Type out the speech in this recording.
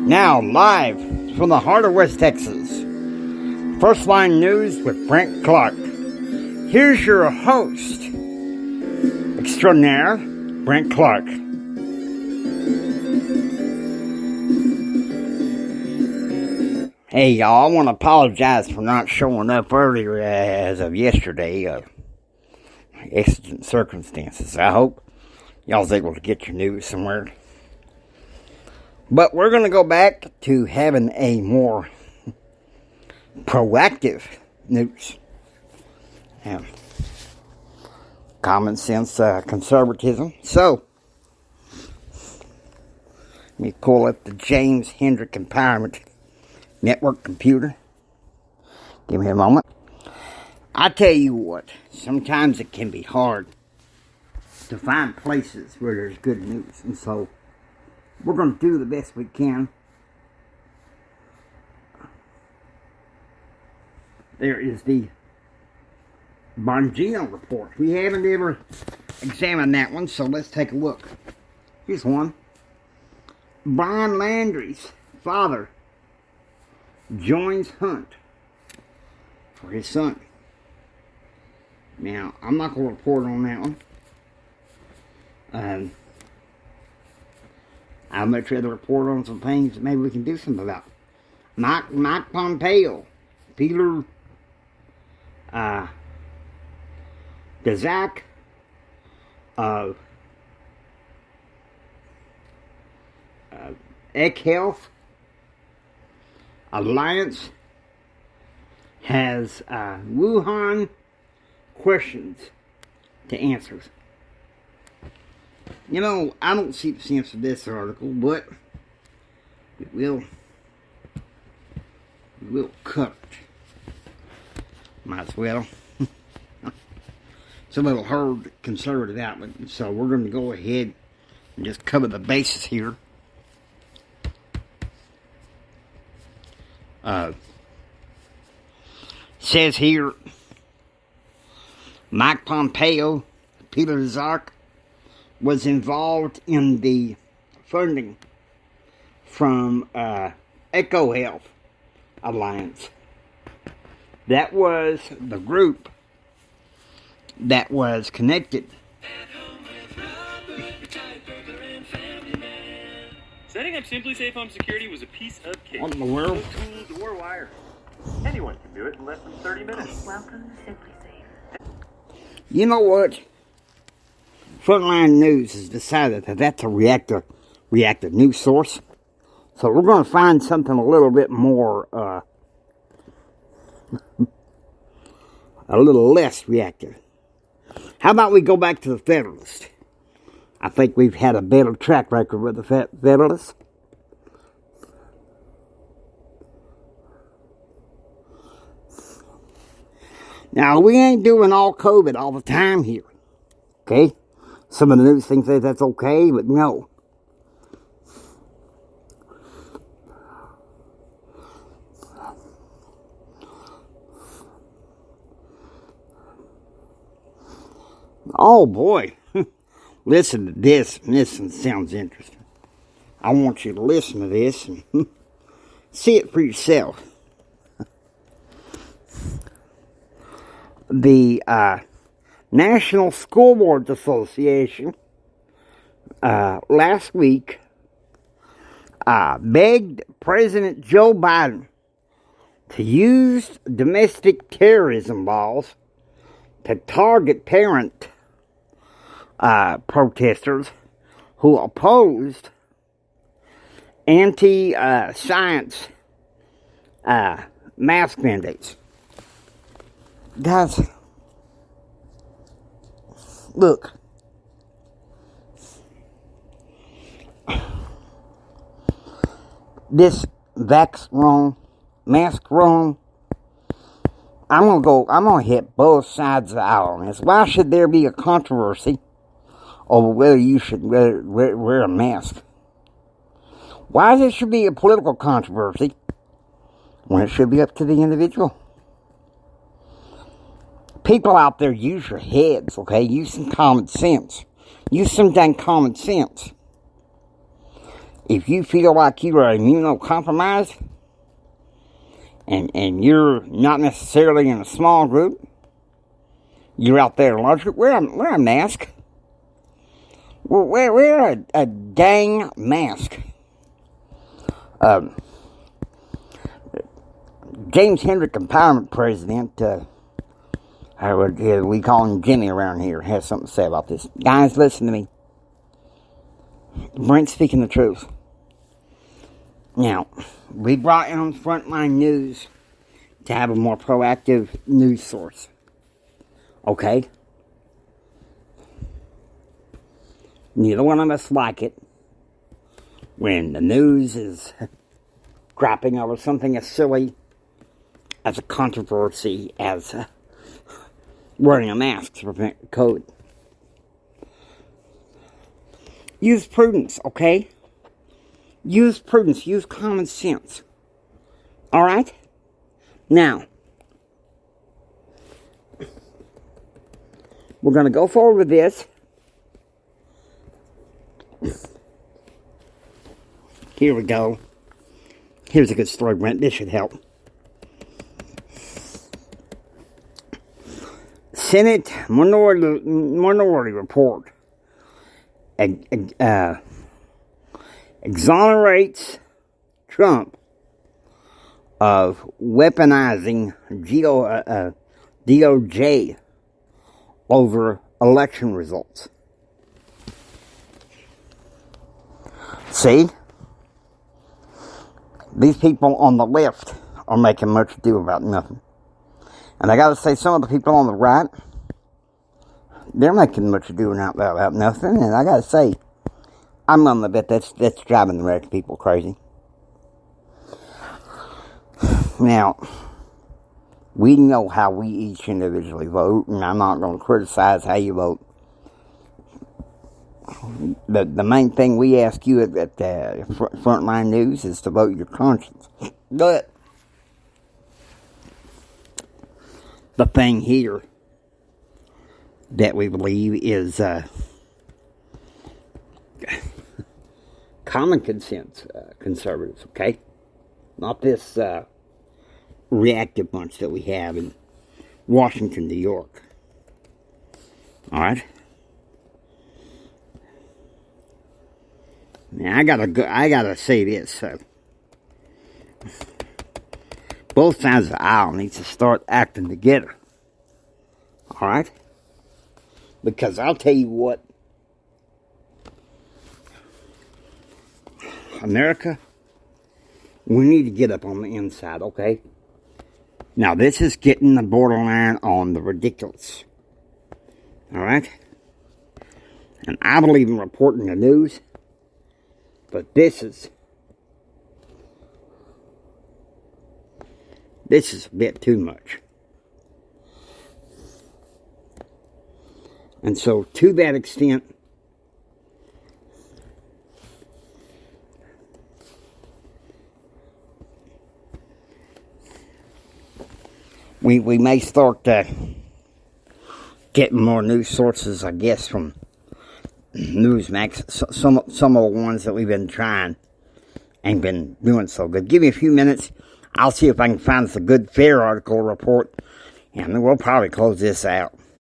Now, live from the heart of West Texas, First Line News with Brent Clark. Here's your host extraordinaire, Brent Clark. Hey, y'all, I want to apologize for not showing up earlier as of yesterday. Exigent circumstances. I hope y'all was able to get your news somewhere. But we're going to go back to having a more proactive news. Common sense conservatism. So, let me call it the James Hendrick Empowerment Network computer. Give me a moment. I tell you what, sometimes it can be hard to find places where there's good news. And so, we're going to do the best we can. There is the Bongino report. We haven't ever examined that one, so let's take a look. Here's one. Brian Landry's father joins hunt for his son. Now, I'm not going to report on that one. I'd much rather report on some things that maybe we can do something about. Mike Pompeo, Peter Daszak of Ek Health Alliance has Wuhan questions to answers. You know, I don't see the sense of this article, but we'll cover it. Might as well. It's a little hard conservative outlet, so we're going to go ahead and just cover the bases here. Says here, Mike Pompeo, Peter Daszak, was involved in the funding from Eco Health Alliance. That was the group that was connected. Setting up Simply Safe Home Security was a piece of cake. What in the world? No tools or wire. Anyone can do it in less than 30 minutes. Welcome to Simply Safe. You know what? Frontline News has decided that that's a reactive news source. So we're going to find something a little bit more, a little less reactive. How about we go back to the Federalist? I think we've had a better track record with the Federalist. Now, we ain't doing all COVID all the time here. Okay? Some of the news things say that's okay, but no. Oh boy. Listen to this. This one sounds interesting. I want you to listen to this and see it for yourself. The National School Boards Association last week begged President Joe Biden to use domestic terrorism laws to target parent protesters who opposed anti-science mask mandates. Guys, look. This vax wrong, mask wrong. I'm gonna hit both sides of the aisle on this. Why should there be a controversy over whether you should wear a mask? Why there should be a political controversy when it should be up to the individual? People out there, use your heads, okay? Use some common sense. Use some dang common sense. If you feel like you are immunocompromised, and you're not necessarily in a small group, you're out there larger, wear a mask. Wear a dang mask. James Hendrick Empowerment President, we call him Jimmy around here, has something to say about this. Guys, listen to me. Brent's speaking the truth. Now, we brought in Frontline News to have a more proactive news source. Okay? Neither one of us like it when the news is crapping over something as silly as a controversy as wearing a mask to prevent COVID. Use prudence, okay? Use prudence. Use common sense. Alright? Now, we're going to go forward with this. Here we go. Here's a good story, Brent. This should help. Senate Minority Report exonerates Trump of weaponizing DOJ over election results. See? These people on the left are making much ado about nothing. And I gotta say, some of the people on the right, they're making much ado about nothing. And I gotta say, I'm willing to bet that's driving the American people crazy. Now, we know how we each individually vote, and I'm not going to criticize how you vote. The main thing we ask you at Frontline News is to vote your conscience. But the thing here that we believe is common consent conservatives, okay? Not this reactive bunch that we have in Washington, New York. Alright? Now, I gotta say this. Both sides of the aisle needs to start acting together. Alright? Because I'll tell you what, America, we need to get up on the inside, okay? Now, this is getting the borderline on the ridiculous. Alright? And I believe in reporting the news, but this is a bit too much. And so, to that extent, we may start getting more news sources, I guess, from Newsmax. Some of the ones that we've been trying ain't been doing so good. Give me a few minutes. I'll see if I can find us a good, fair article report, and we'll probably close this out.